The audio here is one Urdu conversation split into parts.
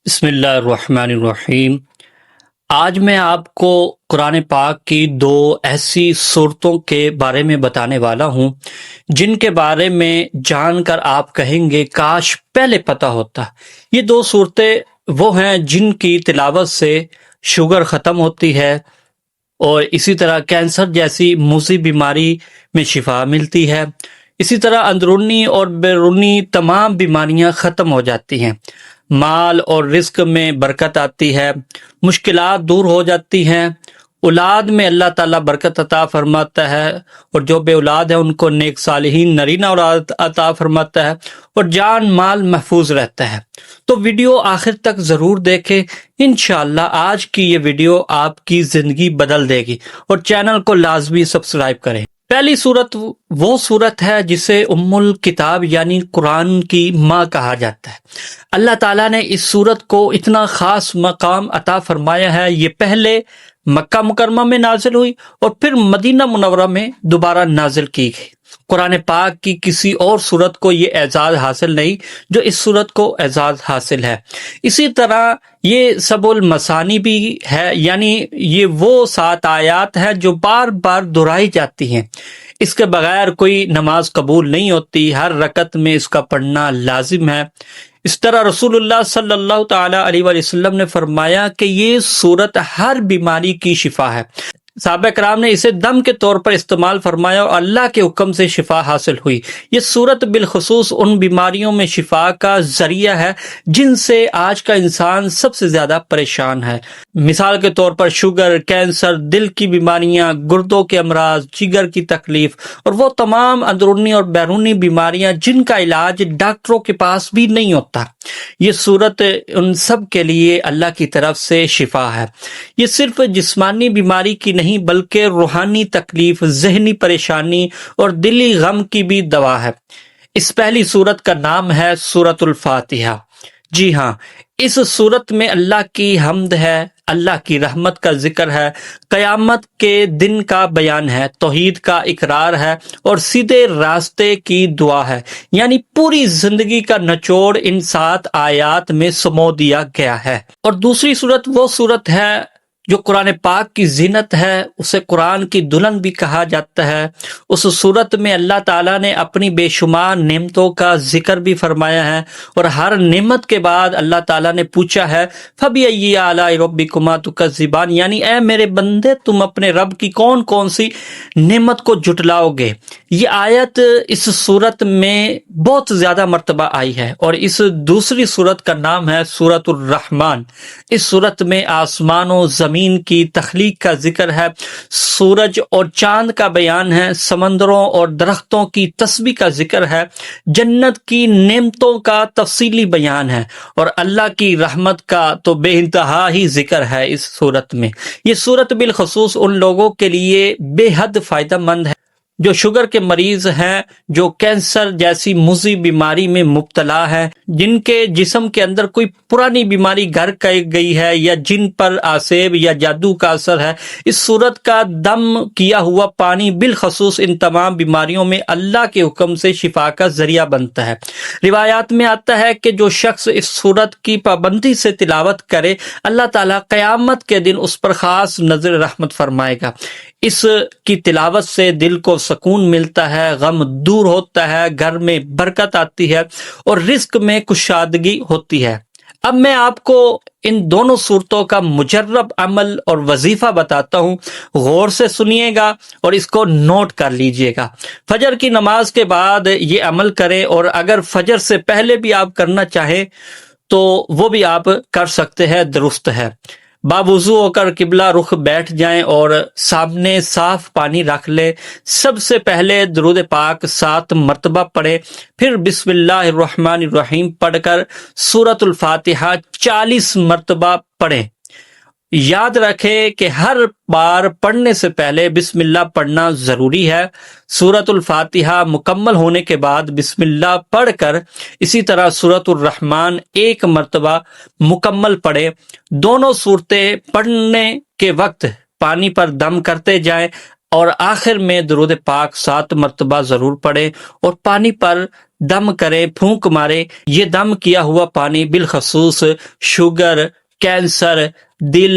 بسم اللہ الرحمن الرحیم۔ آج میں آپ کو قرآن پاک کی دو ایسی صورتوں کے بارے میں بتانے والا ہوں جن کے بارے میں جان کر آپ کہیں گے کاش پہلے پتہ ہوتا۔ یہ دو صورتیں وہ ہیں جن کی تلاوت سے شوگر ختم ہوتی ہے اور اسی طرح کینسر جیسی موذی بیماری میں شفا ملتی ہے، اسی طرح اندرونی اور بیرونی تمام بیماریاں ختم ہو جاتی ہیں، مال اور رزق میں برکت آتی ہے، مشکلات دور ہو جاتی ہیں، اولاد میں اللہ تعالیٰ برکت عطا فرماتا ہے، اور جو بے اولاد ہیں ان کو نیک صالحین نرینہ اولاد عطا فرماتا ہے، اور جان مال محفوظ رہتا ہے۔ تو ویڈیو آخر تک ضرور دیکھیں، انشاءاللہ آج کی یہ ویڈیو آپ کی زندگی بدل دے گی، اور چینل کو لازمی سبسکرائب کریں۔ پہلی صورت وہ صورت ہے جسے ام الکتاب یعنی قرآن کی ماں کہا جاتا ہے۔ اللہ تعالیٰ نے اس صورت کو اتنا خاص مقام عطا فرمایا ہے، یہ پہلے مکہ مکرمہ میں نازل ہوئی اور پھر مدینہ منورہ میں دوبارہ نازل کی گئی۔ قرآن پاک کی کسی اور صورت کو یہ اعزاز حاصل نہیں جو اس صورت کو اعزاز حاصل ہے۔ اسی طرح یہ سبع المثانی بھی ہے، یعنی یہ وہ 7 آیات ہیں جو بار بار دہرائی جاتی ہیں، اس کے بغیر کوئی نماز قبول نہیں ہوتی، ہر رکعت میں اس کا پڑھنا لازم ہے۔ اس طرح رسول اللہ صلی اللہ تعالی علیہ وآلہ وسلم نے فرمایا کہ یہ صورت ہر بیماری کی شفا ہے۔ صحابہ کرام نے اسے دم کے طور پر استعمال فرمایا اور اللہ کے حکم سے شفا حاصل ہوئی۔ یہ صورت بالخصوص ان بیماریوں میں شفا کا ذریعہ ہے جن سے آج کا انسان سب سے زیادہ پریشان ہے۔ مثال کے طور پر شوگر، کینسر، دل کی بیماریاں، گردوں کے امراض، جگر کی تکلیف اور وہ تمام اندرونی اور بیرونی بیماریاں جن کا علاج ڈاکٹروں کے پاس بھی نہیں ہوتا۔ یہ صورت ان سب کے لیے اللہ کی طرف سے شفا ہے۔ یہ صرف جسمانی بیماری کی نہیں بلکہ روحانی تکلیف، ذہنی پریشانی اور دلی غم کی بھی دوا ہے۔ اس پہلی صورت کا نام ہے سورۃ الفاتحہ۔ جی ہاں، اس صورت میں اللہ کی حمد ہے، اللہ کی رحمت کا ذکر ہے، قیامت کے دن کا بیان ہے، توحید کا اقرار ہے اور سیدھے راستے کی دعا ہے، یعنی پوری زندگی کا نچوڑ ان 7 آیات میں سمو دیا گیا ہے۔ اور دوسری صورت وہ صورت ہے جو قرآن پاک کی زینت ہے، اسے قرآن کی دلہن بھی کہا جاتا ہے۔ اس صورت میں اللہ تعالیٰ نے اپنی بے شمار نعمتوں کا ذکر بھی فرمایا ہے، اور ہر نعمت کے بعد اللہ تعالیٰ نے پوچھا ہے فَبِأَيِّ آلَاءِ رَبِّكُمَا تُكَذِّبَانِ، یعنی اے میرے بندے تم اپنے رب کی کون کون سی نعمت کو جھٹلاؤ گے۔ یہ آیت اس صورت میں بہت زیادہ مرتبہ آئی ہے، اور اس دوسری صورت کا نام ہے سورۃ الرحمن۔ اس صورت میں آسمان و زمین کی تخلیق کا ذکر ہے، سورج اور چاند کا بیان ہے، سمندروں اور درختوں کی تسبیح کا ذکر ہے، جنت کی نعمتوں کا تفصیلی بیان ہے، اور اللہ کی رحمت کا تو بے انتہا ہی ذکر ہے اس صورت میں۔ یہ صورت بالخصوص ان لوگوں کے لیے بے حد فائدہ مند ہے جو شوگر کے مریض ہیں، جو کینسر جیسی موذی بیماری میں مبتلا ہے، جن کے جسم کے اندر کوئی پرانی بیماری گھر گئی ہے، یا جن پر آسیب یا جادو کا اثر ہے۔ اس صورت کا دم کیا ہوا پانی بالخصوص ان تمام بیماریوں میں اللہ کے حکم سے شفا کا ذریعہ بنتا ہے۔ روایات میں آتا ہے کہ جو شخص اس صورت کی پابندی سے تلاوت کرے، اللہ تعالیٰ قیامت کے دن اس پر خاص نظر رحمت فرمائے گا۔ اس کی تلاوت سے دل کو سکون ملتا ہے، غم دور ہوتا ہے، گھر میں برکت آتی ہے اور رزق میں کشادگی ہوتی ہے۔ اب میں آپ کو ان دونوں صورتوں کا مجرب عمل اور وظیفہ بتاتا ہوں، غور سے سنیے گا اور اس کو نوٹ کر لیجئے گا۔ فجر کی نماز کے بعد یہ عمل کریں، اور اگر فجر سے پہلے بھی آپ کرنا چاہیں تو وہ بھی آپ کر سکتے ہیں، درست ہے۔ باوضو ہو کر قبلہ رخ بیٹھ جائیں اور سامنے صاف پانی رکھ لیں۔ سب سے پہلے درود پاک 7 مرتبہ پڑھیں، پھر بسم اللہ الرحمن الرحیم پڑھ کر سورۃ الفاتحہ 40 مرتبہ پڑھیں۔ یاد رکھیں کہ ہر بار پڑھنے سے پہلے بسم اللہ پڑھنا ضروری ہے۔ سورۃ الفاتحہ مکمل ہونے کے بعد بسم اللہ پڑھ کر اسی طرح سورۃ الرحمن 1 مرتبہ مکمل پڑھیں۔ دونوں صورتیں پڑھنے کے وقت پانی پر دم کرتے جائیں، اور آخر میں درود پاک 7 مرتبہ ضرور پڑھیں اور پانی پر دم کریں، پھونک مارے۔ یہ دم کیا ہوا پانی بالخصوص شوگر، کینسر، دل،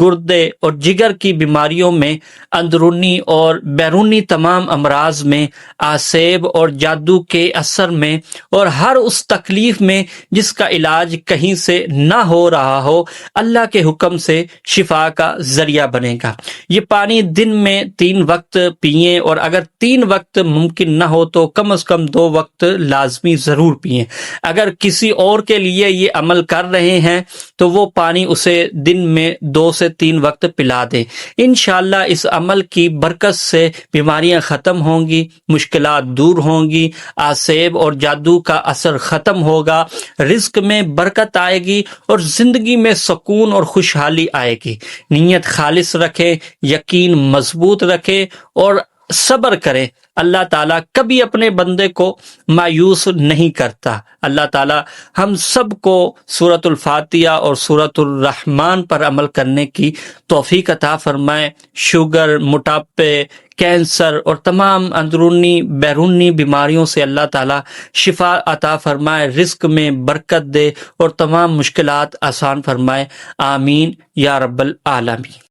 گردے اور جگر کی بیماریوں میں، اندرونی اور بیرونی تمام امراض میں، آسیب اور جادو کے اثر میں، اور ہر اس تکلیف میں جس کا علاج کہیں سے نہ ہو رہا ہو، اللہ کے حکم سے شفا کا ذریعہ بنے گا۔ یہ پانی دن میں 3 وقت پئیں، اور اگر 3 وقت ممکن نہ ہو تو کم از کم 2 وقت لازمی ضرور پئیں۔ اگر کسی اور کے لیے یہ عمل کر رہے ہیں تو وہ پانی اسے دن میں 2 سے 3 وقت پلا دیں۔ انشاءاللہ اس عمل کی برکت سے بیماریاں ختم ہوں گی، مشکلات دور ہوں گی، آسیب اور جادو کا اثر ختم ہوگا، رزق میں برکت آئے گی اور زندگی میں سکون اور خوشحالی آئے گی۔ نیت خالص رکھیں، یقین مضبوط رکھیں اور صبر کریں۔ اللہ تعالیٰ کبھی اپنے بندے کو مایوس نہیں کرتا۔ اللہ تعالیٰ ہم سب کو سورۃ الفاتحہ اور سورۃ الرحمن پر عمل کرنے کی توفیق عطا فرمائے۔ شوگر، موٹاپے، کینسر اور تمام اندرونی بیرونی بیماریوں سے اللہ تعالیٰ شفا عطا فرمائے، رزق میں برکت دے اور تمام مشکلات آسان فرمائے۔ آمین یا رب العالمین۔